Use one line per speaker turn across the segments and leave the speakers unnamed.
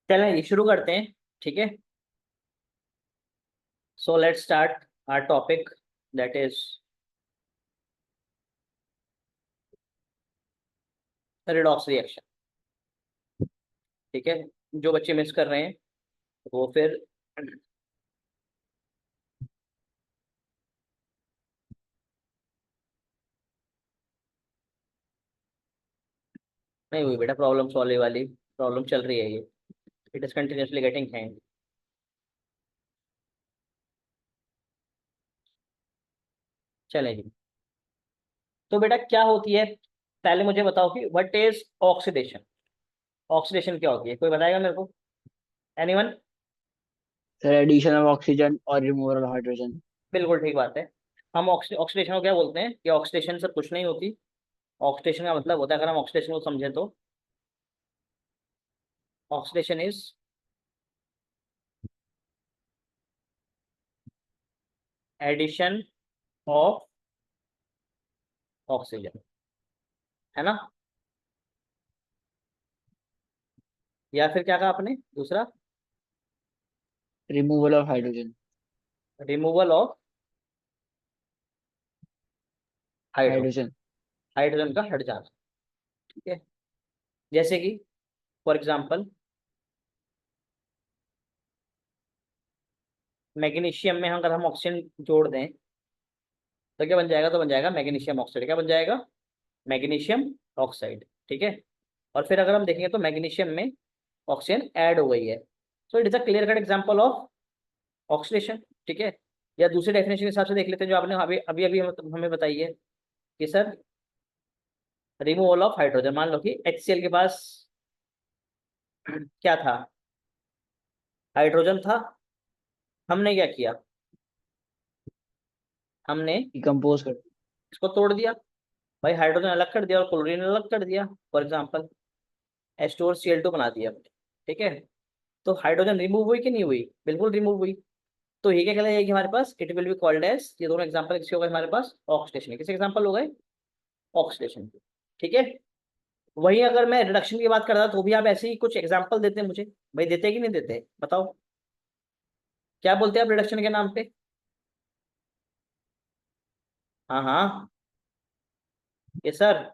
चलें ये शुरू करते हैं। ठीक है, so let's start our topic, that is redox reaction. ठीक है, जो बच्चे मिस कर रहे हैं वो फिर नहीं हुई बेटा, प्रॉब्लम सॉल्व वाली प्रॉब्लम चल रही है ये, it is continuously getting hang. चलें जी, तो बेटा क्या होती है, पहले मुझे बताओ कि व्हाट इज ऑक्सीडेशन। ऑक्सीडेशन क्या होती है, कोई बताएगा मेरे को? Anyone?
Sir addition of oxygen और रिमूवल ऑफ हाइड्रोजन।
बिल्कुल ठीक बात है। हम ऑक्सीडेशन को क्या बोलते हैं कि ऑक्सीडेशन से कुछ नहीं होती। ऑक्सीडेशन का मतलब होता है, अगर हम ऑक्सीडेशन को समझें तो oxidation is addition of oxygen, है ना? या फिर क्या कहा आपने दूसरा?
Removal of hydrogen.
Removal of hydrogen.
Hydrogen.
Hydrogen का हट जाना। ठीक है, जैसे कि फॉर एग्जांपल मैग्नीशियम में अगर हम ऑक्सीजन जोड़ दें तो क्या बन जाएगा? तो बन जाएगा मैग्नीशियम ऑक्साइड। क्या बन जाएगा? Magnesium oxide. ठीक है, और फिर अगर हम देखेंगे तो मैग्नीशियम में ऑक्सीजन ऐड हो गई है। So it is a clear cut example of oxidation. ठीक है, या दूसरी डेफिनेशन के हिसाब से देख लेते हैं जो आपने अभी अभी अभी हमें बताई है कि सर रिमूवल ऑफ हाइड्रोजन। मान लो कि HCl के पास क्या था? हाइड्रोजन था। हमने क्या किया? हमने
डिकम्पोज कर।
इसको तोड़ दिया। भाई हाइड्रोजन अलग कर दिया और क्लोरीन अलग कर दिया, फॉर एग्जाम्पल H2और Cl2 बना दिया। ठीक है, तो हाइड्रोजन रिमूव हुई कि नहीं हुई? बिल्कुल रिमूव हुई। तो ये क्या कहलाएगी हमारे पास? It will be called as, ये दोनों एग्जांपल किसी हो गए हमारे पास? ऑक्सीडेशन के। किस एग्जांपल हो गए? ऑक्सीडेशन के। ठीक है, वही अगर मैं रिडक्शन की बात करता तो भी आप ऐसे ही कुछ एग्जांपल देते मुझे। भाई देते कि नहीं देते बताओ, क्या बोलते हैं आप रिडक्शन के नाम पे? हाँ हाँ, ये सर।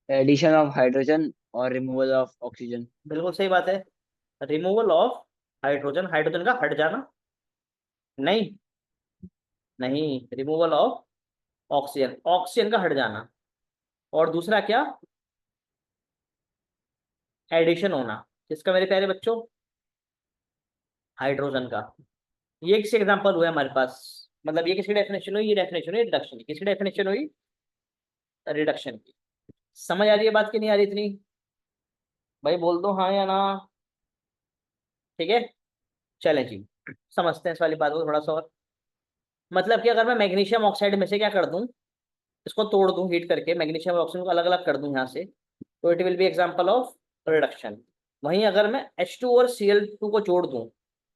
एडिशन ऑफ हाइड्रोजन और रिमूवल ऑफ ऑक्सीजन।
बिल्कुल सही बात है। रिमूवल ऑफ हाइड्रोजन, हाइड्रोजन का हट जाना। नहीं, नहीं, रिमूवल ऑफ ऑक्सीजन, ऑक्सीजन का हट जाना। और दूसरा क्या? एडिशन होना। किसका मेरे प्यारे बच्चों? हाइड्रोजन का। ये किसी एग्जांपल हुआ हमारे पास, मतलब ये किसकी डेफिनेशन हुई? ये डेफिनेशन हुई रिडक्शन की। किसकी डेफिनेशन हुई? रिडक्शन की। समझ आ रही है बात की नहीं आ रही इतनी? भाई बोल दो हाँ या ना। ठीक है, चलें जी, समझते हैं इस वाली बात को थोड़ा सा और। मतलब कि अगर मैं मैग्नीशियम ऑक्साइड में से क्या कर दूं, इसको तोड़ दूं हीट करके, मैग्नीशियम और ऑक्सीजन को अलग अलग कर दूं यहाँ से, तो it will B example of reduction. वहीं अगर मैं H2 और Cl2 को जोड़ दूं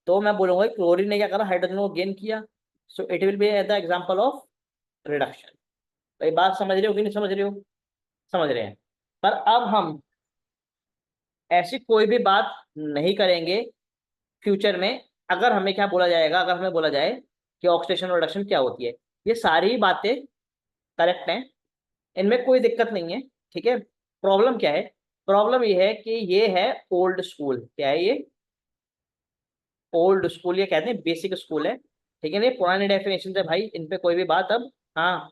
तो मैं बोलूंगा क्लोरीन ने क्या करा? हाइड्रोजन को गेन किया। So it will be the example of reduction. भाई बात समझ रहे हो कि नहीं समझ रहे हो? समझ रहे हैं। पर अब हम ऐसी कोई भी बात नहीं करेंगे फ्यूचर में अगर हमें क्या बोला जाएगा, अगर हमें बोला जाए कि ऑक्सीडेशन और रिडक्शन क्या होती है। ये सारी बातें करेक्ट हैं, इनमें कोई दिक्कत नहीं है। ठीक है, प्रॉब्लम क्या है? प्रॉब्लम ये है कि ये है ओल्ड स्कूल। क्या है ये? ओल्ड स्कूल, ये कहते हैं बेसिक स्कूल है। ठीक है ना, ये पुरानी डेफिनेशन है भाई, इन पे कोई भी बात अब हाँ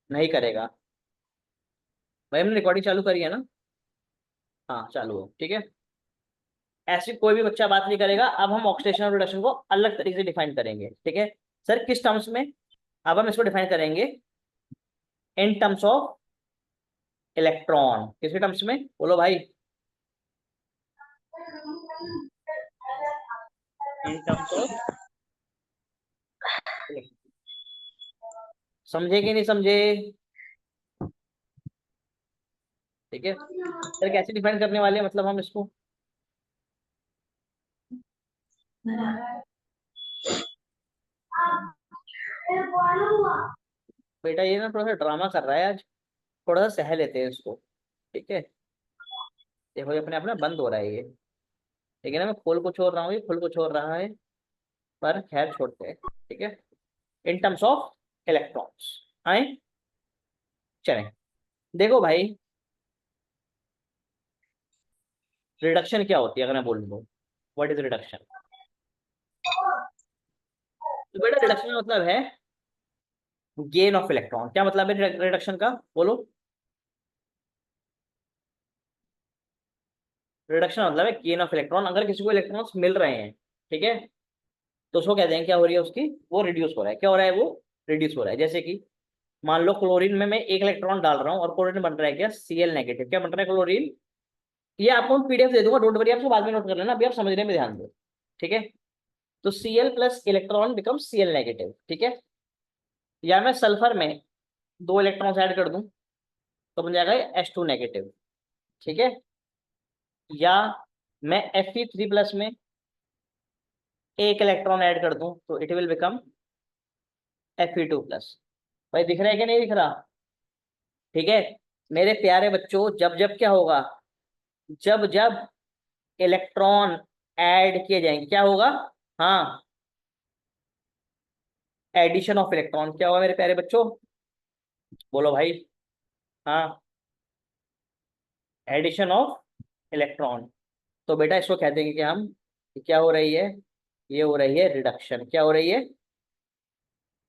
नहीं करेगा। भाई हमने रिकॉर्डिंग चालू करी है ना? हाँ चालू हो, ठीक है। ऐसी कोई भी बच्चा बात नहीं करेगा। अब हम ऑक्सीडेशन और रिडक्शन को अलग तरीके से डिफाइन करेंगे। ठीक है सर, किस टर्म्स में? अब हम इसको डिफाइन करेंगे इन टर्म्स ऑफ इलेक्ट्रॉन। किसके टर्म्स में बोलो भाई? इन टर्म्स ऑफ, समझे कि नहीं समझे? ठीक है सर, कैसे डिफाइन करने वाले हैं मतलब हम इसको? बेटा ये ना थोड़ा सा ड्रामा कर रहा है आज, थोड़ा सा सह लेते हैं इसको। ठीक है, देखो ये अपने आप ना बंद हो रहा है ये, ठीक है ना, मैं खोल को छोड़ रहा हूँ, ये खोल को छोड़ रहा है, पर खैर छोड़ते हैं, ठीक है। इन टर्म्स ऑफ इलेक्ट्रॉन्स आए, चलें। देखो भाई, रिडक्शन क्या होती है, अगर मैं बोल दूँ व्हाट इज रिडक्शन, तो बेटा रिडक्शन का मतलब है गेन ऑफ इलेक्ट्रॉन। क्या मतलब है रिडक्शन का, बोलो। रिडक्शन मतलब है गेन ऑफ इलेक्ट्रॉन। अगर किसी को इलेक्ट्रॉन्स मिल रहे हैं, ठीक है, तो उसको कहते हैं क्या हो रही है उसकी, वो रिड्यूस हो रहा है। क्या हो रहा है, वो रिड्यूस हो रहा है। जैसे कि मान लो क्लोरीन में मैं एक इलेक्ट्रॉन डाल रहा हूँ और क्लोरीन बन रहा है क्या, Cl नेगेटिव। क्या बन रहा है क्लोरीन, ये आपको मैं पीडीएफ दे दूंगा, डोंट वरी, आपको बाद में नोट कर लेना, अभी आप समझने में ध्यान दो, ठीक है। तो Cl plus electron become Cl negative, ठीक है। या मैं सल्फर में दो इलेक्ट्रॉन्स ऐड कर दूं तो बन जाएगा H2 नेगेटिव, ठीक है। या मैं Fe3 प्लस में एक इलेक्ट्रॉन ऐड कर दूं तो it will become Fe2 plus. भाई दिख रहा है कि नहीं दिख रहा, ठीक है। मेरे प्यारे बच्चों, जब जब क्या होगा, जब जब इलेक्ट्रॉन ऐड किए जाएंगे क्या होगा, हाँ, एडिशन ऑफ इलेक्ट्रॉन। क्या होगा मेरे प्यारे बच्चों, बोलो भाई, हाँ, एडिशन ऑफ इलेक्ट्रॉन। तो बेटा इसको कह देंगे कि हम, कि क्या हो रही है, ये हो रही है रिडक्शन। क्या हो रही है,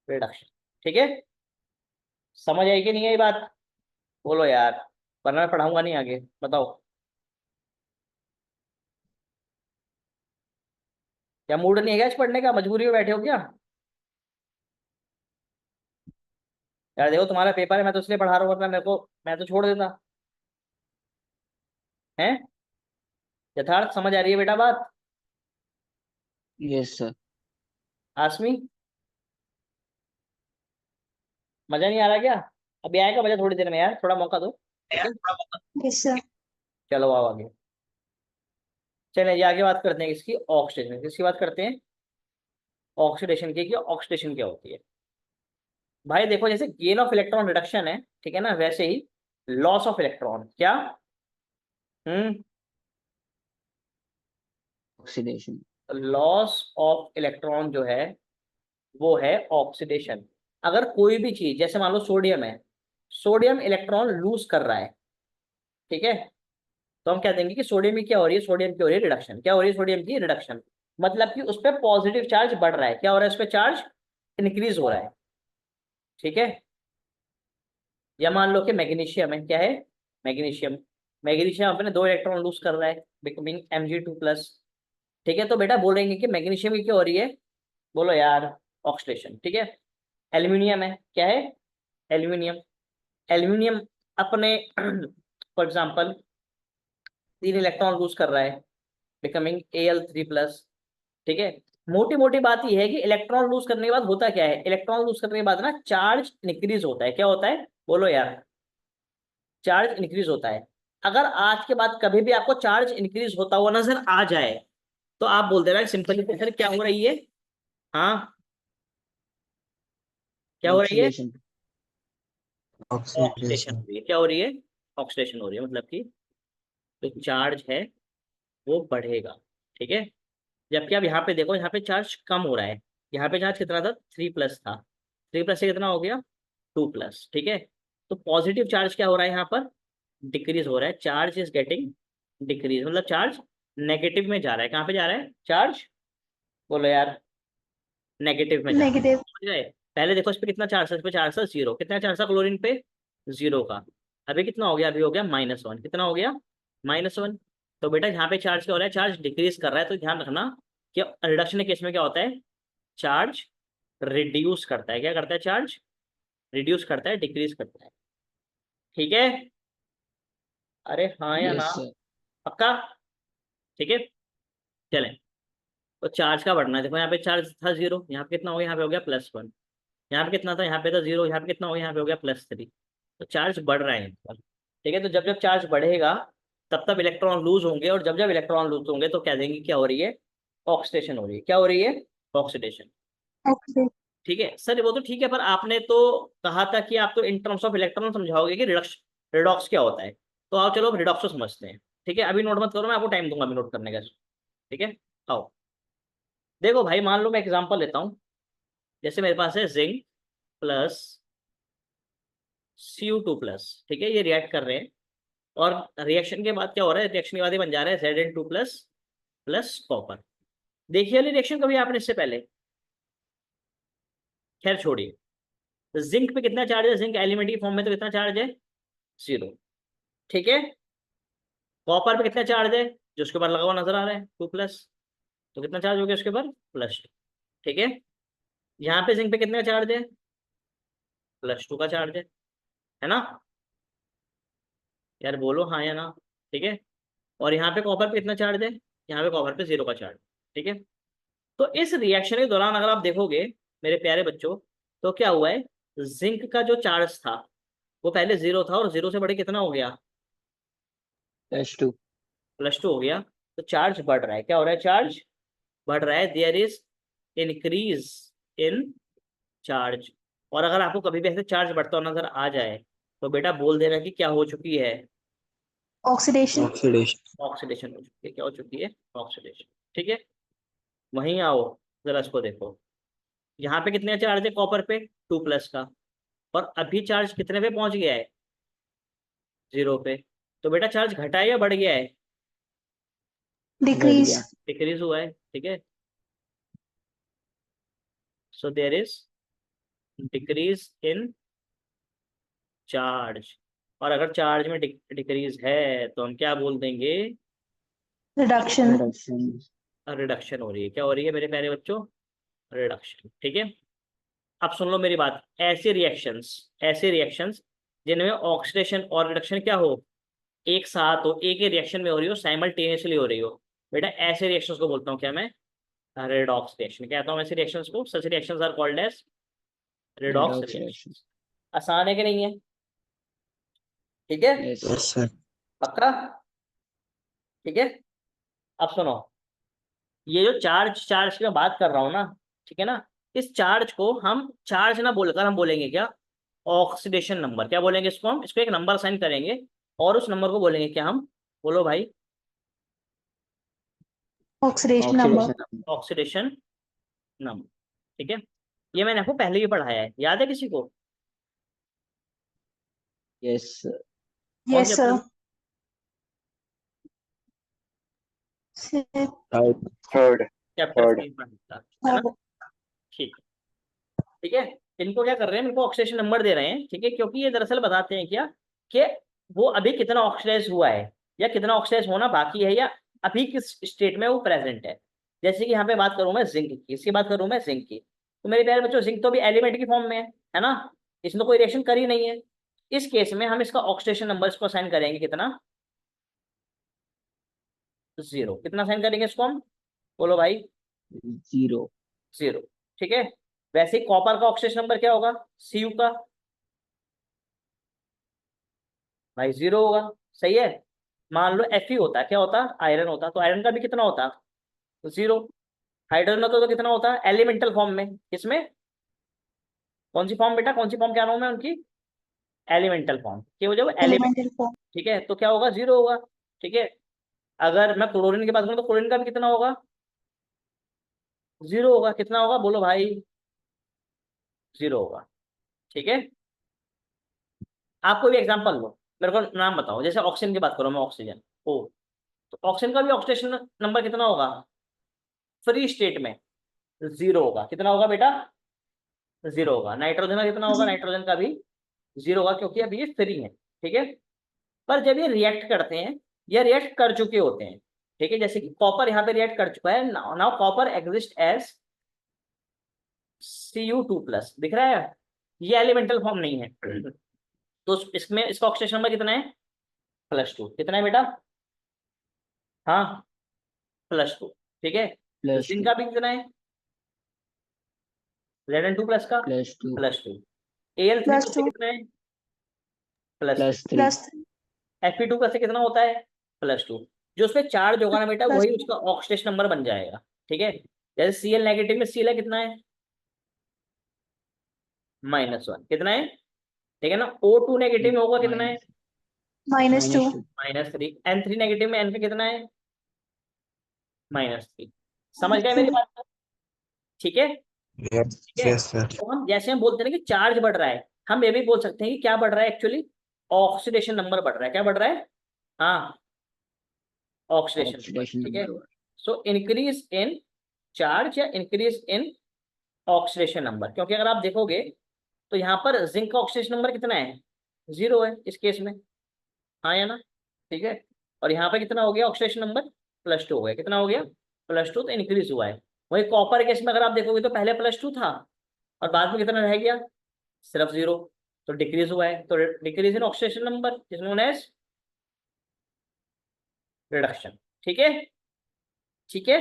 रिडक्शन, ठीक है। समझ आई कि नहीं आई बात, बोलो यार, वरना मैं पढ़ाऊंगा नहीं आगे, बताओ। क्या मूड नहीं है क्या आज पढ़ने का, मजबूरी में बैठे हो क्या। यार देखो तुम्हारा पेपर है, मैं तो इसलिए पढ़ा रहा हूँ, वरना मेरे को, मैं तो छोड़ देता है। यथार्थ समझ आ रही है बेटा बात,
यस सर।
आसमी, मजा नहीं आ रहा क्या, अभी आएगा मजा थोड़ी देर में यार, थोड़ा मौका दो, ठीक है।
Yes sir.
चलो आओ आगे, चलिए ये आगे बात करते हैं किसकी, ऑक्सीडेशन। किसकी बात करते हैं, ऑक्सीडेशन की, कि ऑक्सीडेशन क्या होती है। भाई देखो, जैसे गेन ऑफ इलेक्ट्रॉन रिडक्शन है, ठीक है ना, वैसे ही लॉस ऑफ इलेक्ट्रॉन क्या, हम्म,
ऑक्सीडेशन।
लॉस ऑफ इलेक्ट्रॉन जो है वो है ऑक्सीडेशन। अगर कोई भी चीज, जैसे मान लो सोडियम है, सोडियम इलेक्ट्रॉन लूज कर रहा है, ठीक है, तो हम कह देंगे कि सोडियम की क्या हो रही है, सोडियम की हो रही है रिडक्शन। क्या हो रही है, सोडियम की रिडक्शन। मतलब कि उस पर पॉजिटिव चार्ज बढ़ रहा है। क्या हो रहा है, उस पर चार्ज इंक्रीज हो रहा है, ठीक है। या मान लो कि मैग्नीशियम है, क्या है, मैग्नीशियम, मैग्नीशियम अपने दो इलेक्ट्रॉन लूज कर रहा है, बिकमिंग Mg2+, ठीक है। तो बेटा बोलेंगे कि मैग्नीशियम की क्या हो रही है, बोलो यार, ऑक्सीडेशन, ठीक है। एल्यूमिनियम है, क्या है, एल्यूमिनियम, एल्यूमिनियम अपने फॉर एग्जाम्पल 3 इलेक्ट्रॉन लूज कर रहा है, बिकमिंग Al3+, ठीक है। मोटी मोटी बात यह है कि इलेक्ट्रॉन लूज करने के बाद होता क्या है, इलेक्ट्रॉन लूज करने के बाद ना चार्ज इंक्रीज होता है। क्या होता है, बोलो यार, चार्ज इंक्रीज होता है। अगर आज के बाद कभी भी आपको चार्ज इंक्रीज होता हुआ नजर आ जाए, तो आप बोल देना सिंपली, सर क्या हो रही है, हाँ, क्या हो रही है,
ऑक्सीडेशन।
ऑक्सीडेशन हो
ऑक्सीडेशन।
रही है। क्या हो रही है, ऑक्सीडेशन हो रही है, मतलब कि जो चार्ज है वो बढ़ेगा, ठीक है। जबकि आप यहाँ पे देखो, यहाँ पे चार्ज कम हो रहा है। यहाँ पे चार्ज कितना था, 3+ था, 3+ से कितना हो गया, 2+, ठीक है। तो पॉजिटिव चार्ज क्या हो रहा है यहाँ पर, डिक्रीज हो रहा है, चार्ज इज गेटिंग डिक्रीज, मतलब चार्ज नेगेटिव में जा रहा है। कहाँ पे जा रहा है चार्ज, बोलो यार, नेगेटिव में जा रहा है,
नेगेटिव।
समझ गए। पहले देखो इस पे कितना चार्ज था, इस पे चार्ज था 0, कितना चार्ज था क्लोरीन पे, 0 का। अभी कितना हो गया, अभी हो गया -1, कितना हो गया, -1। तो बेटा यहाँ पे चार्ज क्या हो रहा है, चार्ज डिक्रीज कर रहा है। तो ध्यान रखना कि रिडक्शन के केस में क्या होता है, चार्ज रिड्यूस करता है। क्या करता है, चार्ज रिड्यूस करता है, डिक्रीज करता है, ठीक है। अरे हाँ या ना,
यस सर।
पक्का, ठीक है। चलें, तो चार्ज का बढ़ना है, देखो यहाँ पे चार्ज था 0, यहाँ पे कितना हो गया, यहाँ पे हो गया +1। यहाँ पे कितना था, यहाँ पे था 0, यहाँ पे कितना हो गया, यहाँ पे हो गया +3। तो चार्ज बढ़ रहा है यहाँ पर, ठीक है। तो जब जब चार्ज बढ़ेगा तब तब इलेक्ट्रॉन लूज होंगे, और जब जब इलेक्ट्रॉन लूज होंगे तो कह देंगे क्या हो रही है, ऑक्सीडेशन हो रही है। क्या हो रही है, ऑक्सीडेशन,
ऑक्सीडेशन।
ठीक है। सर वो तो ठीक है, पर आपने तो कहा था कि आप तो इन टर्म्स ऑफ इलेक्ट्रॉन समझाओगे कि रिडक्स, रिडॉक्स क्या होता है। तो आओ चलो रिडॉक्स को समझते हैं, ठीक है, अभी नोट मत करो, मैं आपको टाइम दूंगा अभी नोट करने का। ठीक है, आओ देखो भाई, मान लो मैं एग्जांपल लेता हूँ। जैसे मेरे पास है जिंक प्लस Cu2+, ठीक है, ये रिएक्ट कर रहे हैं। और रिएक्शन के बाद क्या हो रहा है, रिएक्शन के बाद ये बन जा रहा है Zn2+ प्लस कॉपर। देखिए वाली रिएक्शन कभी आपने इससे पहले? खैर छोड़िए। तो जिंक पे कितना चार्ज है, जिंक एलिमेंट की फॉर्म में तो कितना चार्ज है, 0। ठीक है, कॉपर पे कितना चार्ज है, जो उसके ऊपर लगा हुआ नजर आ रहा है 2+, तो कितना चार्ज हो गया उसके ऊपर, +2। ठीक है, यहाँ पे जिंक पे कितना चार्ज है, +2 का चार्ज है ना यार, बोलो हाँ या ना। ठीक है, और यहाँ पे कॉपर पे कितना चार्ज है, यहाँ पे कॉपर पे 0 का चार्ज। ठीक है, तो इस रिएक्शन के दौरान अगर आप देखोगे मेरे प्यारे बच्चों, तो क्या हुआ है, जिंक का जो चार्ज था वो पहले 0 था, और 0 से बढ़े कितना हो गया,
+2।
+2 हो गया। तो चार्ज बढ़ रहा है, क्या हो रहा है, चार्ज बढ़ रहा है, there is increase in charge. और अगर आपको कभी भी ऐसे चार्ज बढ़ता हुआ नजर आ जाए तो बेटा बोल देना कि क्या हो चुकी है,
ऑक्सीडेशन।
ऑक्सीडेशन।
ऑक्सीडेशन हो चुकी है। क्या हो चुकी है, ऑक्सीडेशन। ठीक है, वहीं आओ जरा इसको देखो, यहाँ पे कितने चार्ज है कॉपर पे, 2+ का, और अभी चार्ज कितने पे पहुंच गया है, 0 पे। तो बेटा चार्ज घटा है या बढ़ गया है,
बढ़
डिक्रीज।
गया।
डिक्रीज हुआ है। ठीक है, so there is decrease in charge. और अगर चार्ज में डिक्रीज है तो हम क्या बोल देंगे,
रिडक्शन।
रिडक्शन।
रिडक्शन हो रही है। क्या हो रही है मेरे प्यारे बच्चों, रिडक्शन। ठीक है, अब सुन लो मेरी बात, ऐसे रिएक्शंस जिनमें ऑक्सीडेशन और रिडक्शन क्या हो, एक साथ हो, एक ही रिएक्शन में हो रही हो, साइमल्टेनियसली हो रही हो, बेटा ऐसे रिएक्शंस को बोलता हूँ क्या मैं, रेडॉक्स रिएक्शन कहता हूँ। ऐसे रिएक्शंस को, such reactions are called as redox
redox reaction.
Reactions. आसान है कि नहीं है, ठीक है,
यस सर।
पक्का। ठीक है, अब सुनो, ये जो चार्ज चार्ज की मैं बात कर रहा हूँ ना, ठीक है ना, इस चार्ज को हम चार्ज ना बोलकर हम बोलेंगे क्या, ऑक्सीडेशन नंबर। क्या बोलेंगे इसको, हम इसको एक नंबर साइन करेंगे और उस नंबर को बोलेंगे क्या हम, बोलो भाई,
oxidation number.
Oxidation.
Oxidation number. ठीक है, ये मैंने आपको पहले भी पढ़ाया है, याद है किसी को,
यस सर।
कौन
yes
chapter,
sir.
Third.
Chapter
third.
3 पढ़ा था, है ना। ठीक है, ठीक है, इनको क्या कर रहे हैं, इनको ऑक्सीडेशन नंबर दे रहे हैं। ठीक है, क्योंकि ये दरअसल बताते हैं क्या, कि वो अभी कितना ऑक्सीडाइज हुआ है, या कितना ऑक्सीडाइज होना बाकी है, या अभी किस स्टेट में वो प्रेजेंट है। जैसे कि यहाँ पे बात करूं मैं जिंक की, इसकी बात करूं मैं जिंक की, तो मेरे प्यारे बच्चों जिंक तो अभी एलिमेंट की फॉर्म में है ना, इसमें कोई रिएक्शन कर ही नहीं है। इस केस में हम इसका ऑक्सीडेशन नंबर इसको साइन करेंगे कितना, 0। कितना साइन करेंगे इसको हम, बोलो भाई,
0।
0। ठीक है, वैसे ही कॉपर का ऑक्सीडेशन नंबर क्या होगा, Cu का, भाई 0 होगा। सही है, मान लो Fe होता, क्या होता, आयरन होता, तो आयरन का भी कितना होता, 0। हाइड्रोजन होता तो कितना होता, एलिमेंटल फॉर्म में, किसमें, कौन सी फॉर्म बेटा, कौन सी फॉर्म, क्या नाम है उनकी, एलिमेंटल फॉर्म की वजह वो एलिमेंट।
Elemental form.
ठीक है, तो क्या होगा, 0 होगा। ठीक है, अगर मैं क्लोरीन की बात करूँ तो क्लोरीन का भी कितना होगा, 0 होगा। कितना होगा बोलो भाई, 0 होगा। ठीक है, आप कोई भी एग्जाम्पल लो, मेरे को नाम बताओ, जैसे ऑक्सीजन की बात करो, मैं ऑक्सीजन ओ, तो ऑक्सीजन का भी ऑक्सीडेशन नंबर कितना होगा, फ्री स्टेट में 0 होगा। कितना होगा बेटा, 0 होगा। नाइट्रोजन का कितना होगा,
जी।
नाइट्रोजन का भी 0 होगा, क्योंकि अभी ये फ्री है। ठीक है, पर जब ये रिएक्ट करते हैं, या रिएक्ट कर चुके होते हैं, ठीक है, जैसे कि कॉपर यहाँ पे रिएक्ट कर चुका है, now copper exist as Cu2+, दिख रहा है, ये एलिमेंटल फॉर्म नहीं है। तो इसमें इसका ऑक्सीडेशन नंबर कितना है, +2। कितना है बेटा, हाँ, +2। ठीक है, जिंक
+2।
का भी कितना है, Zn2+ का
+2।
+2। Al3
प्लस
से
टू।
कितना है, +3।
+3।
प्लस
Fe2 से कितना होता है, +2। जो उस पर चार्ज होगा ना बेटा,
प्लस
वही उसका ऑक्सीडेशन नंबर बन जाएगा। ठीक है, जैसे Cl नेगेटिव में Cl कितना है, -1। कितना है, ठीक है ना, O2 नेगेटिव में होगा कितना है,
-2.
-3, N3 नेगेटिव में N पे कितना है? -3। समझ गए मेरी बात को? ठीक है,
यस
ठीक है।
Yes sir.
तो हम जैसे हम बोलते हैं ना कि चार्ज बढ़ रहा है, हम ये भी बोल सकते हैं कि क्या बढ़ रहा है एक्चुअली? ऑक्सीडेशन नंबर बढ़ रहा है। क्या बढ़ रहा है? हाँ, ऑक्सीडेशन नंबर।
ऑक्सीडेशन
ठीक है,
number.
So increase in charge या इंक्रीज इन ऑक्सीडेशन नंबर। क्योंकि अगर आप देखोगे तो यहाँ पर जिंक का ऑक्सीडेशन नंबर कितना है? 0 है इस केस में, हाँ या ना? ठीक है, और यहाँ पे कितना हो गया ऑक्सीडेशन नंबर? +2 हो गया। कितना हो गया? +2, तो इंक्रीज हुआ है। वही कॉपर केस में अगर आप देखोगे तो पहले +2 था और बाद में कितना रह गया? सिर्फ 0, तो डिक्रीज हुआ है। तो decrease in oxidation number is known as reduction. ठीक है, ठीक है,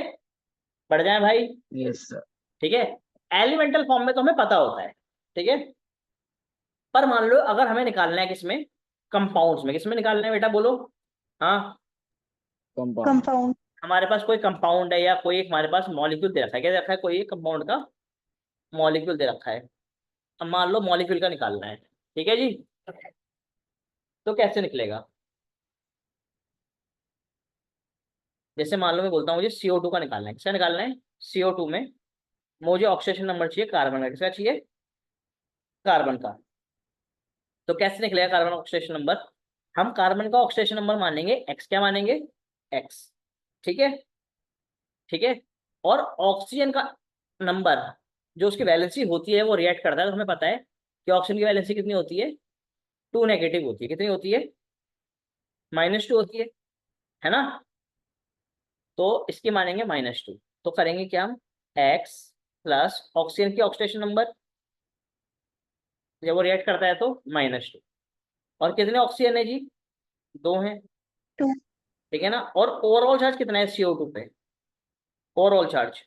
बढ़ जाए भाई।
Yes sir.
ठीक है, एलिमेंटल फॉर्म में तो हमें पता होता है, ठीक है, पर मान लो अगर हमें निकालना है किसमें? कंपाउंड्स में। किसमें निकालना है बेटा, बोलो? हाँ,
कंपाउंड।
Compound.
हमारे पास कोई कंपाउंड है या कोई एक हमारे पास मॉलिक्यूल दे रखा है। क्या दे रखा है? कोई एक कंपाउंड का मॉलिक्यूल दे रखा है। अब मान लो मॉलिक्यूल का निकालना है, ठीक है जी, तो कैसे निकलेगा? जैसे मान लो मैं बोलता हूँ मुझे CO2 का निकालना है। किसका निकालना है? CO2 में मुझे ऑक्सीडेशन नंबर चाहिए कार्बन का। किसका चाहिए? कार्बन का। तो कैसे निकलेगा कार्बन ऑक्सीडेशन नंबर? हम कार्बन का ऑक्सीडेशन नंबर मानेंगे x। क्या मानेंगे? x। ठीक है, ठीक है, और ऑक्सीजन का नंबर जो उसकी वैलेंसी होती है वो रिएक्ट करता है। तो हमें पता है कि ऑक्सीजन की वैलेंसी कितनी होती है? 2 नेगेटिव होती है। कितनी होती है? -2 होती है ना? तो इसकी मानेंगे -2। तो करेंगे क्या हम? x प्लस ऑक्सीजन की ऑक्सीडेशन नंबर, जब वो रिएक्ट करता है तो -2। और कितने ऑक्सीजन है जी? 2 हैं।
2.
ठीक है ना? और ओवरऑल चार्ज कितना है CO2 पे? Overall charge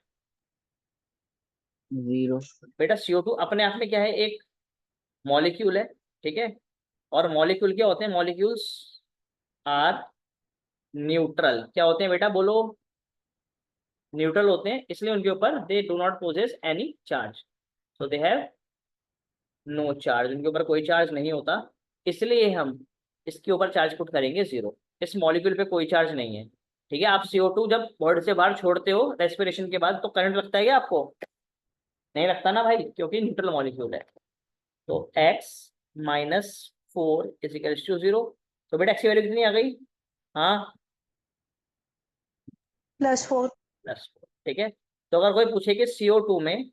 0।
बेटा, CO2 अपने आप में क्या है? एक मॉलिक्यूल है, ठीक है, और मॉलिक्यूल क्या होते हैं? Molecules are neutral. क्या होते हैं बेटा, बोलो? न्यूट्रल होते हैं, इसलिए उनके ऊपर they do not possess any charge, so they have no charge. उनके ऊपर कोई चार्ज नहीं होता, इसलिए हम इसके ऊपर चार्ज पुट करेंगे 0। इस मॉलिक्यूल पे कोई चार्ज नहीं है। ठीक है, आप CO2 जब बॉडी से बाहर छोड़ते हो रेस्पिरेशन के बाद, तो करंट लगता है क्या आपको? नहीं लगता ना भाई, क्योंकि न्यूट्रल मॉलिक्यूल है। तो x-4 = 0। तो बेटा x की वैल्यू कितनी आ गई? हाँ,
+4.
+4। ठीक है, तो अगर कोई पूछे कि CO2 में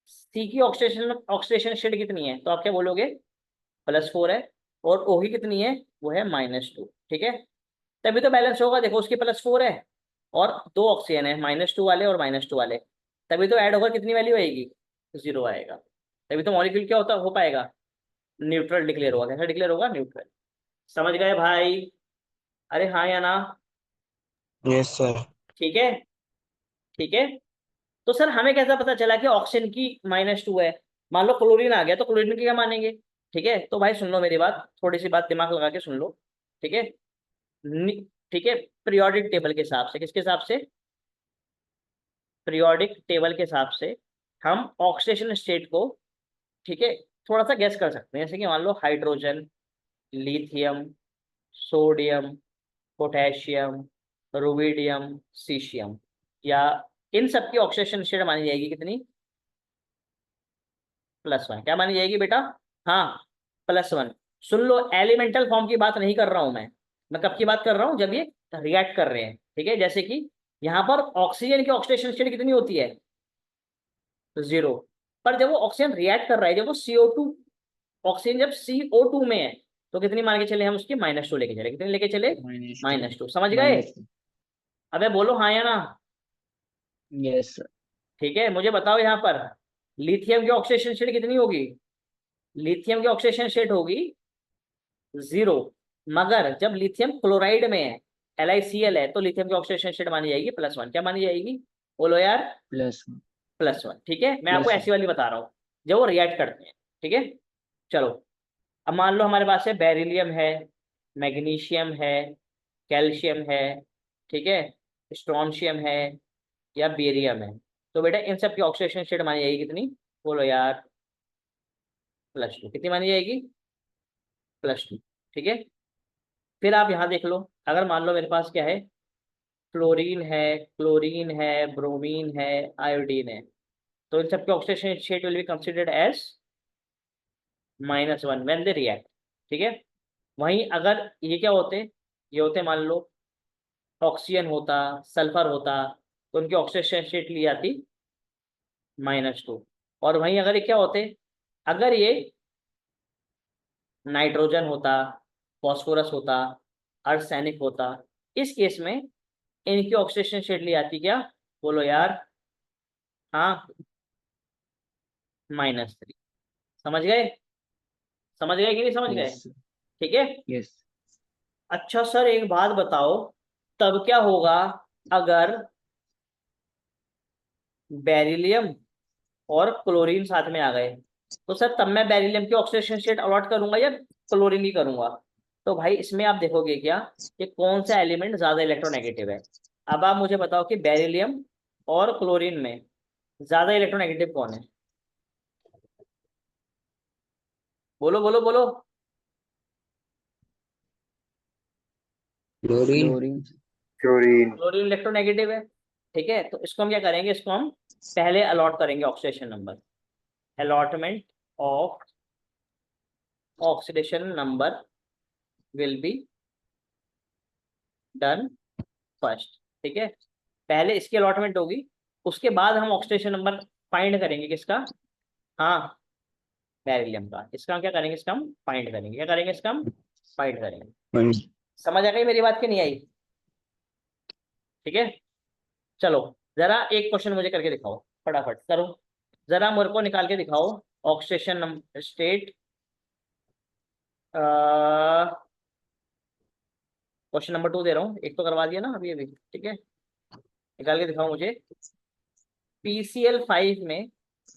C की ऑक्सीडेशन स्टेट कितनी है, तो आप क्या बोलोगे? +4 है। और O की कितनी है? वो है -2। ठीक है, तभी तो बैलेंस होगा। देखो, उसकी +4 है और 2 ऑक्सीजन है, -2 वाले और -2 वाले, तभी तो ऐड होकर कितनी वैल्यू आएगी? 0 आएगा। तभी तो मॉलिक्यूल क्या होता हो पाएगा? न्यूट्रल डिक्लेयर होगा। कैसा डिक्लेयर होगा? न्यूट्रल। समझ गए भाई? अरे हाँ या ना?
Yes sir.
ठीक है, ठीक है। तो सर हमें कैसा पता चला कि ऑक्सीजन की -2 है? मान लो क्लोरीन आ गया, तो क्लोरीन की क्या मानेंगे? ठीक है, तो भाई सुन लो मेरी बात, थोड़ी सी बात दिमाग लगा के सुन लो। ठीक है, ठीक है, पीरियोडिक टेबल के हिसाब से। किसके हिसाब से? पीरियोडिक टेबल के हिसाब से हम ऑक्सीडेशन स्टेट को, ठीक है, थोड़ा सा गैस कर सकते हैं। जैसे कि मान लो hydrogen, lithium, sodium, potassium, rubidium, caesium, या इन सब की ऑक्सीडेशन स्टेट मानी जाएगी कितनी? +1। क्या मानी जाएगी बेटा? हाँ, +1। सुन लो, एलिमेंटल फॉर्म की बात नहीं कर रहा हूं मैं कब की बात कर रहा हूं? जब ये रिएक्ट कर रहे हैं। ठीक है, जैसे कि यहाँ पर ऑक्सीजन की ऑक्सीडेशन स्टेट कितनी होती है? 0। पर जब वो ऑक्सीजन रिएक्ट कर रहा है, जब वो CO2, ऑक्सीजन जब CO2 में है, तो कितनी मान के चले हम उसकी? -2 लेके चले। कितनी लेके चले?
-2।
-2। समझ गए? अबे बोलो हाँ या ना?
Yes sir.
ठीक है, मुझे बताओ यहाँ पर लिथियम की ऑक्सीडेशन स्टेट कितनी होगी? लिथियम की ऑक्सीडेशन स्टेट होगी 0। मगर जब लिथियम क्लोराइड में है, LiCl है, तो लिथियम की ऑक्सीडेशन स्टेट मानी जाएगी +1। क्या मानी जाएगी? बोलो यार।
+1।
+1। ठीक है, मैं आपको ऐसी वाली बता रहा हूँ जब वो रिएक्ट करते हैं। ठीक है, चलो, अब मान लो हमारे पास है बेरिलियम है, मैग्नीशियम है, कैल्शियम है, ठीक है, स्ट्रोंशियम है, या बेरियम है। तो बेटा इन सब की ऑक्सीडेशन स्टेट मानी जाएगी कितनी? बोलो यार। +2। कितनी मानी जाएगी? +2। ठीक है, फिर आप यहाँ देख लो, अगर मान लो मेरे पास क्या है, फ्लोरीन है, क्लोरीन है, ब्रोमीन है, आयोडीन है, तो इन सबके oxidation state will be considered as -1 when they react. ठीक है, वहीं अगर ये क्या होते, ये होते मान लो ऑक्सीजन होता, सल्फर होता, तो उनकी ऑक्सीडेशन स्टेट ली जाती -2। और वहीं अगर ये क्या होते, अगर ये नाइट्रोजन होता, फॉस्फोरस होता, आर्सेनिक होता, इस केस में इनकी ऑक्सीडेशन स्टेट ली जाती क्या, बोलो यार, हाँ, -3। समझ गए, समझ गए कि नहीं समझ गए?
yes,
ठीक है।
yes.
अच्छा सर एक बात बताओ, तब क्या होगा अगर बेरिलियम और क्लोरीन साथ में आ गए? तो सर तब मैं बेरिलियम की ऑक्सीडेशन स्टेट अलॉट करूंगा या क्लोरीन की करूंगा? तो भाई इसमें आप देखोगे क्या कि कौन सा एलिमेंट ज्यादा इलेक्ट्रोनेगेटिव है। अब आप मुझे बताओ कि बेरिलियम और क्लोरीन में ज्यादा इलेक्ट्रोनेगेटिव कौन है? बोलो बोलो बोलो।
Chlorine.
Chlorine.
Chlorine.
Chlorine electronegative है। ठीक है, तो इसको हम क्या करेंगे, इसको हम पहले अलॉट करेंगे oxidation number, allotment of oxidation number will be done first. ठीक है, पहले इसकी अलॉटमेंट होगी, उसके बाद हम ऑक्सीडेशन नंबर फाइंड करेंगे किसका, हाँ, बेरिलियम का। इसका हम क्या करेंगे, इसका हम फाइंड करेंगे, क्या करेंगे, इसका हम फाइंड करेंगे।
हाँ।
समझ आ गई मेरी बात की नहीं आई? ठीक है, चलो जरा एक क्वेश्चन मुझे करके दिखाओ, फटाफट करो, जरा मेरे को निकाल के दिखाओ oxidation number state, question number 2 दे रहा हूँ, एक तो करवा दिया ना अभी अभी। ठीक है, निकाल के दिखाओ मुझे PCl5 में,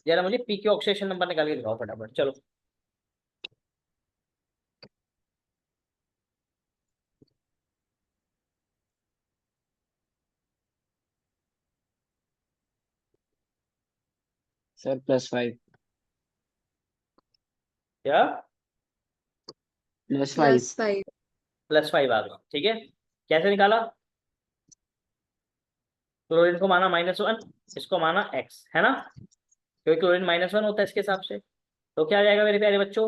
जरा मुझे पी के ऑक्सीडेशन नंबर निकाल के दिखाओ फटाफट, चलो।
Sir, +5.
क्या?
+5.
+5.
+5 आ गया। ठीक है, कैसे निकाला? क्लोरीन को माना -1, इसको माना x, है ना, क्योंकि क्लोरीन -1 होता है इसके हिसाब से। तो क्या आ जाएगा मेरे प्यारे बच्चों,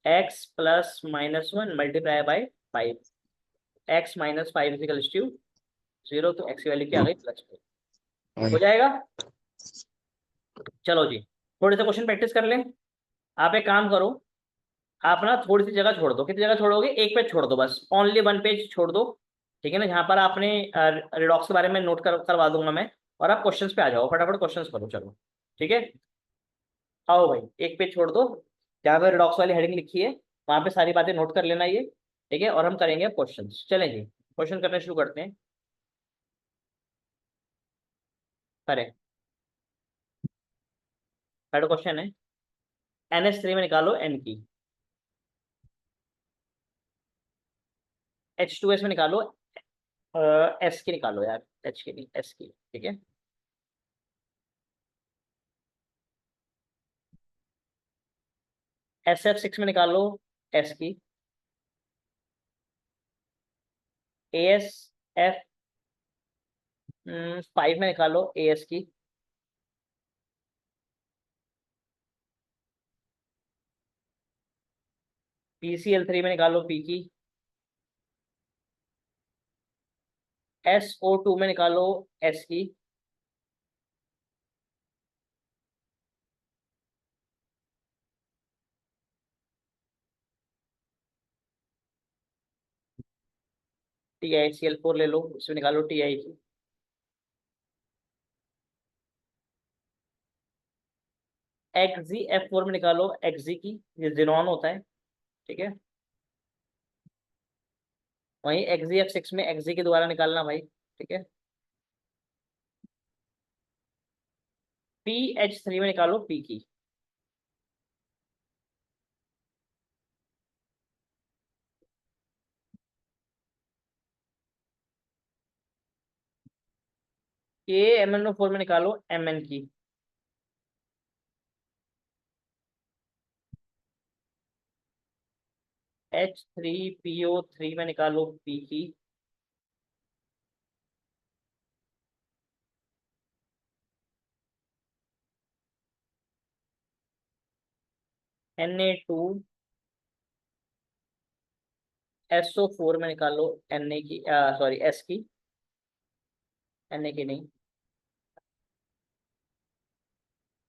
x + -1 multiply by 5, x - 5 equals to 0, तो x की वैल्यू क्या आ गई, +5 हो जाएगा। चलो जी, थोड़े से क्वेश्चन प्रैक्टिस कर लें। आप एक काम करो, आप ना थोड़ी सी जगह छोड़ दो, कितनी जगह छोड़ोगे, एक पेज छोड़ दो, बस ओनली 1 पेज छोड़ दो। ठीक है ना, जहाँ पर आपने रिडॉक्स के बारे में नोट करवा दूंगा मैं, और आप क्वेश्चंस पे आ जाओ, फटाफट क्वेश्चंस करो, चलो। ठीक है, आओ भाई, एक पेज छोड़ दो, जहाँ पर रिडॉक्स वाली हेडिंग लिखी है वहाँ पे सारी बातें नोट कर लेना ये। ठीक है, और हम करेंगे क्वेश्चन, चलें जी, क्वेश्चन करना शुरू करते हैं। करें, थर्ड क्वेश्चन है, NH3 में निकालो N की, H2S में निकालो S की, निकालो यार, H की नहीं S की। ठीक है, SF6 में निकालो S की, ASF5 में निकालो AS की, PCl3 में निकालो P की, SO2 में निकालो S की, TiCl4 ले लो, इसमें निकालो Ti की, XgF4 में निकालो Xg की, ये जिनॉन होता है। ठीक है, वहीं XgF6 में Xg के द्वारा निकालना भाई। ठीक है, PH3 में निकालो P की, KMnO4 में निकालो Mn की, H3PO3 में निकालो P की, Na2SO4 में निकालो Na की, सॉरी S की, Na की नहीं,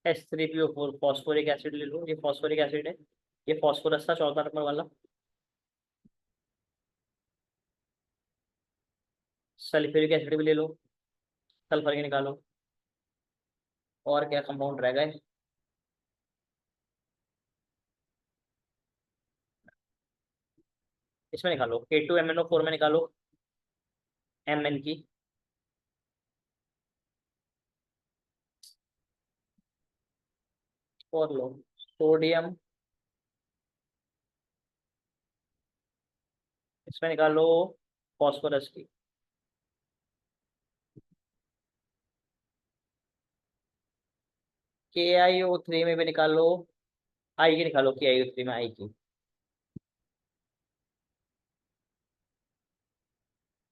H3PO4 फॉस्फोरिक एसिड ले लो, ये फॉस्फोरिक एसिड है, ये फॉस्फोरस था चौथा नंबर वाला। सल्फ्यूरिक एसिड भी ले लो, सल्फर के निकालो। और क्या कंपाउंड रह गए? इसमें निकालो K2MnO4 में निकालो Mn की, और लो सोडियम, इसमें निकालो फॉस्फोरस की, KiO3 में भी निकालो, आई की निकालो, KiO3 में आई की,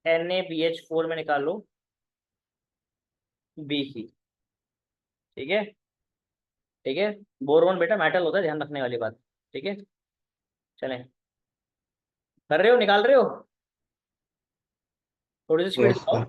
NaBH4 में निकालो बी की। ठीक है, ठीक है। बोरोन बेटा मेटल होता है, ध्यान रखने वाली बात। ठीक है, चलें। कर रहे हो, निकाल रहे हो? थोड़ी सी स्पीड
Yes,
दिखाओ।
sir.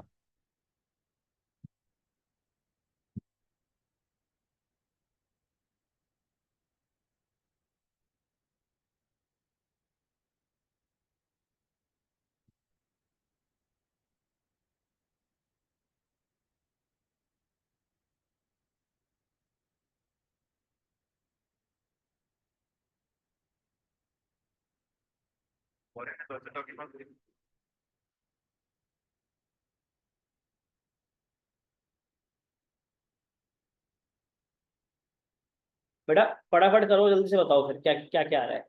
बेटा फटाफट करो, जल्दी से बताओ फिर क्या क्या क्या आ रहा है।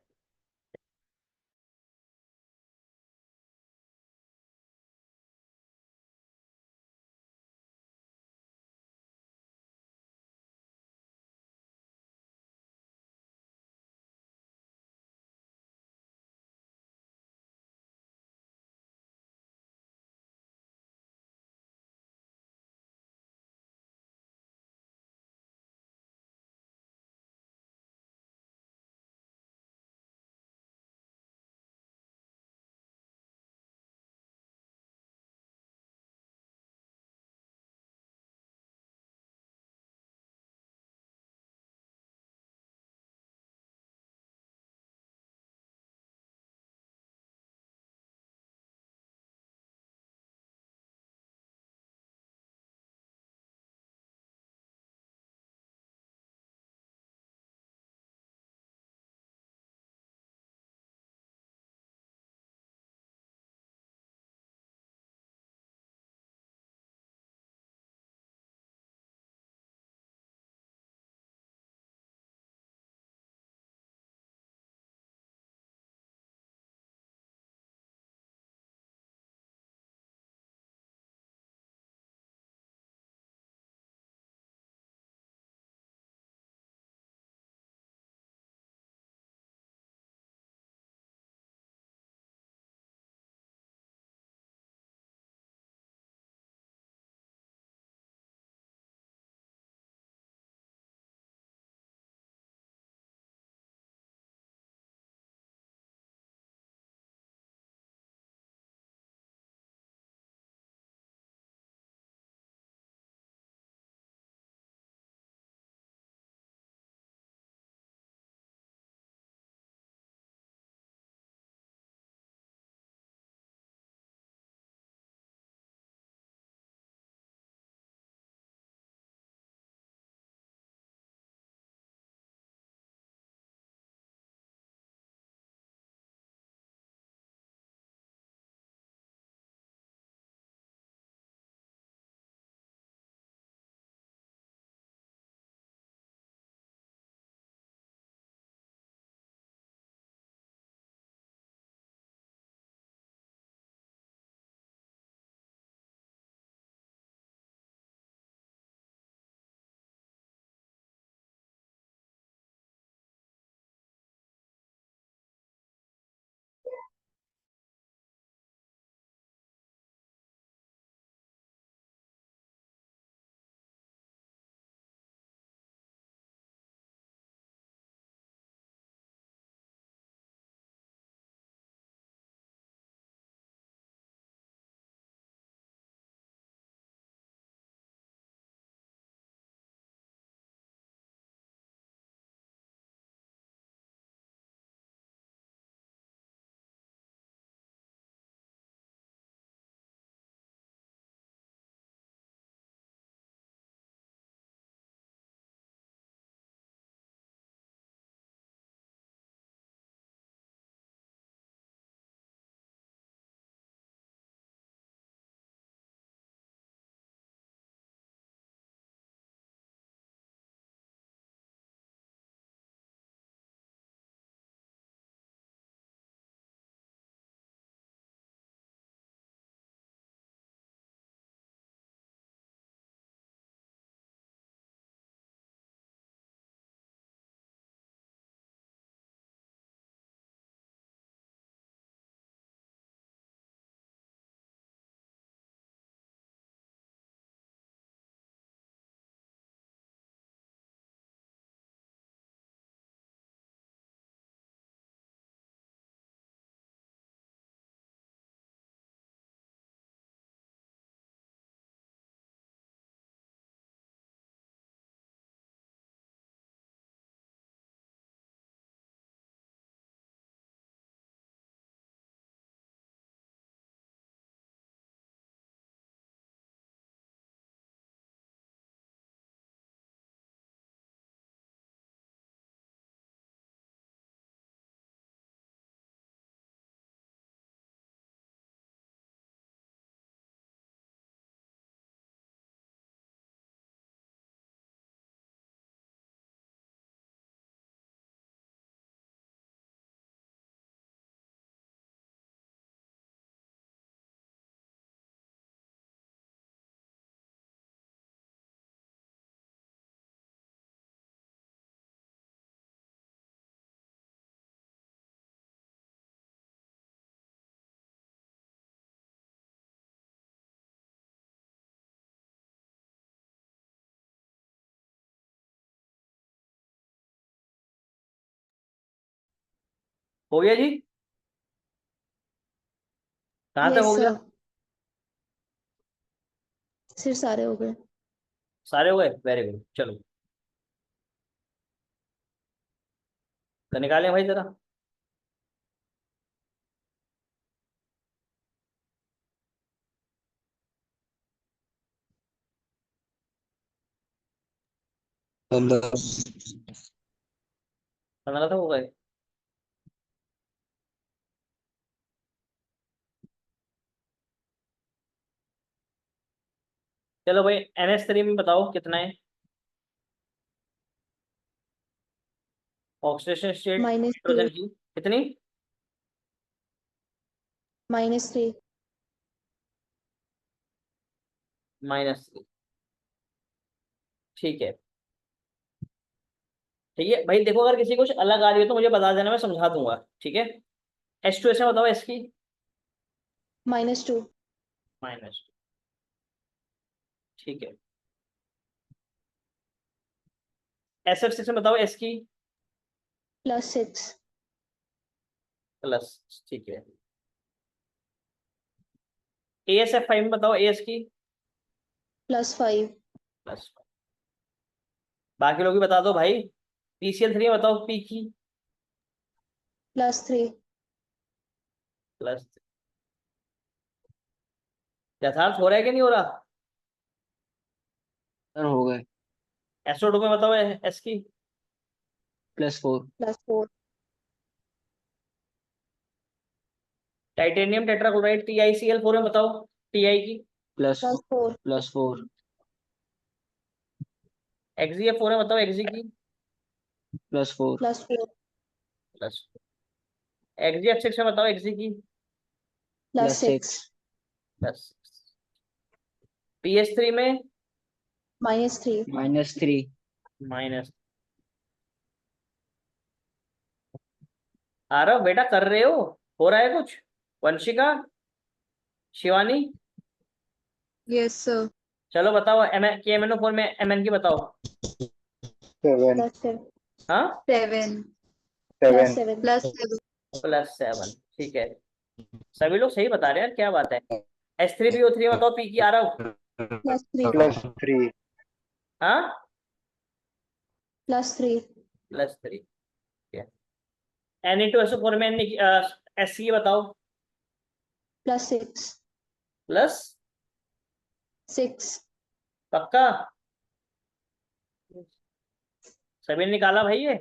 हो गया जी? कहाँ तक
Yes,
हो गया?
sir. सिर सारे हो गए.
सारे हो गए, वेरी गुड। चलो तो निकालें भाई जरा।
पंद्रह
15 तो हो गए। चलो भाई NH3 में बताओ कितना है ऑक्सीडेशन स्टेट
-3.
नाइट्रोजन की? कितनी?
-3.
-3। ठीक है। ठीक है भाई, देखो अगर किसी कुछ अलग आ रही हो तो मुझे बता देना, मैं समझा दूंगा। ठीक है। H2 से बताओ S की।
-2.
-2। ठीक है। SF6 में बताओ S की।
+6.
प्लस। ठीक है। ASF5 में बताओ AS की।
+5.
प्लस। बाकी लोग भी बता दो भाई। PCl3 में बताओ P की।
+3.
प्लस। यथार्थ हो रहा है कि नहीं हो रहा?
सर हो गए।
SO2 में बताओ S की।
+4.
+4.
टाइटेनियम टेट्राक्लोराइड TiCl4 में बताओ Ti की।
+4.
+4.
XeF4 में बताओ Xe की।
+4.
+4.
प्लस। XeF6 में बताओ Xe की।
+6.
प्लस। PS3 में
-3.
-3.
माइनस। आरव बेटा कर रहे हो रहा है कुछ? Vanshika, Shivani,
Yes, sir.
चलो बताओ KMNO4 में MN की बताओ।
7
+7.
हाँ
7.
7
+7. +7.
+7। ठीक है। सभी लोग सही बता रहे हैं यार, क्या बात है। H3PO3 बताओ P की। आरव।
+3.
+3
हाँ
+3.
+3। ठीक है। Na2SO4 में SC की बताओ।
+6.
प्लस।
6.
पक्का? सभी ने निकाला भाई ये?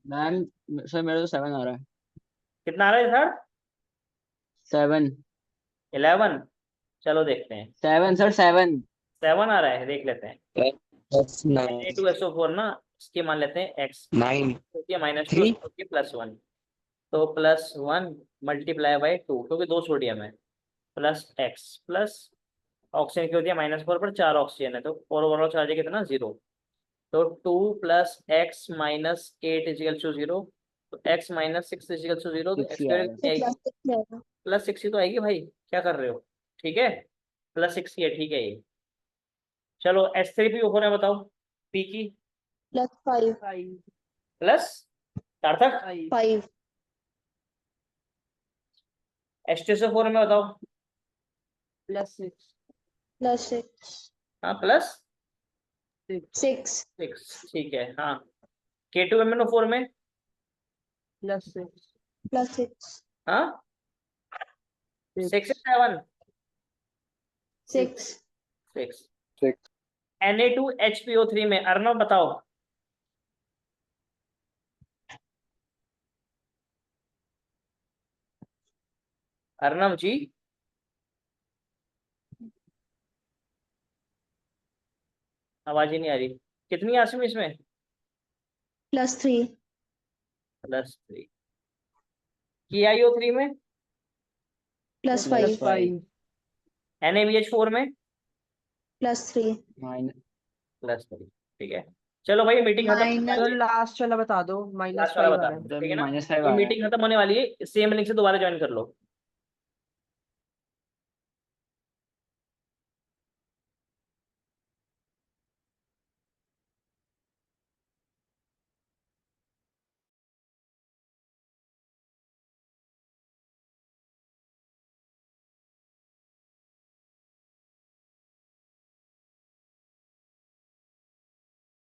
मैम सर मेरा तो 7 आ रहा है।
कितना आ रहा है सर?
7.
11। चलो देखते हैं।
7 सर 7.
7 आ रहा है, देख लेते हैं।
9
Na2SO4 ना, इसकी मान लेते हैं X
9
होती है -2
3
होती है +1। तो +1 मल्टीप्लाई बाई 2, क्योंकि 2 सोडियम है। प्लस X प्लस ऑक्सीजन की होती है -4 पर 4 ऑक्सीजन है, तो ओवरऑल चार्ज है कितना? 0। तो 2 + X - 8 = 0। तो X - 6 = 0। तो
6
X
ही
की
आ
वैल्यू
रहा है।
कितनी आएगी?
+6.
+6 ही तो आएगी भाई, क्या कर रहे हो? ठीक है। +6 ही है, ठीक है ये। चलो H3PO4 है बताओ P की।
+5.
प्लस। सार्थक।
5.
H2SO4 में बताओ।
+6.
हाँ प्लस
6.
6। ठीक है। हाँ K2MnO4 में।
+6.
हाँ 6 7
6.
6।
6
Na2HPO3 में अर्णव बताओ। अर्णव जी। आवाज ही नहीं आ रही। कितनी आसमी इसमें?
+3.
+3। KiO3 में।
+5.
+5.
NaBH4 में।
+3.
-.
ठीक है। चलो भाई मीटिंग खत्म होने
Minus.
वाली है।
लास्ट वाला बता दो,
लास्ट वाला
-5 आ
बता
रहा है।
दो, ठीक है ना?
-5
ये
आ रहा है।
मीटिंग खत्म होने वाली है, सेम लिंक से दोबारा ज्वाइन कर लो।